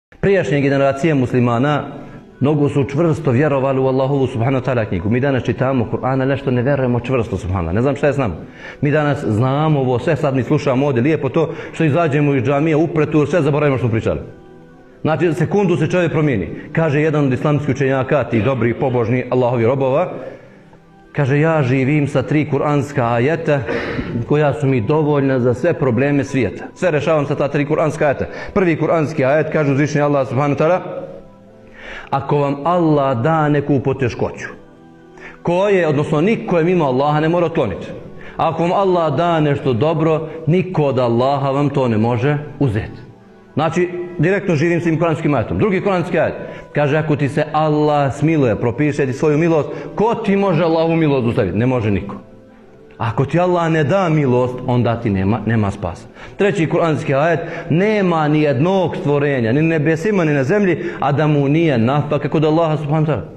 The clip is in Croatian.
Prijašnje generacije muslimana mnogo su čvrsto vjerovali u Allahovu subhanahu wa ta'ala knjigu. Mi danas čitamo Kur'an, ali nešto ne vjerujemo čvrsto subhanahu. Ne znam šta je s nama. Mi danas znamo ovo, sve sad mi slušamo ovdje lijepo to što izađemo iz džamija upretu, sve zaboravimo što smo pričali. Znači, sekundu se čovjek promijeni. Kaže jedan od islamskih učenjaka, ti dobri, pobožni Allahovi robova, kaže, ja živim sa 3 kuranska ajeta koja su mi dovoljna za sve probleme svijeta. Sve rešavam sa ta 3 kuranska ajeta. Prvi kuranski ajet, kaže uzvišeni Allah subhanahu wa ta'ala, ako vam Allah da neku poteškoću, koje, odnosno niko je mimo Allaha ne mora otkloniti. Ako vam Allah da nešto dobro, niko od Allaha vam to ne može uzeti. Znači, direktno živim s tim kuranskim ajetom. Drugi kuranski ajet kaže, ako ti se Allah smiluje, propiše ti svoju milost, ko ti može Allahovu milost ustaviti? Ne može niko. Ako ti Allah ne da milost, onda ti nema spasa. Treći kuranski ajet, nema ni jednog stvorenja, ni nebesima, ni na zemlji, a da mu nije nafaka kod Allaha subhanahu wa ta'ala.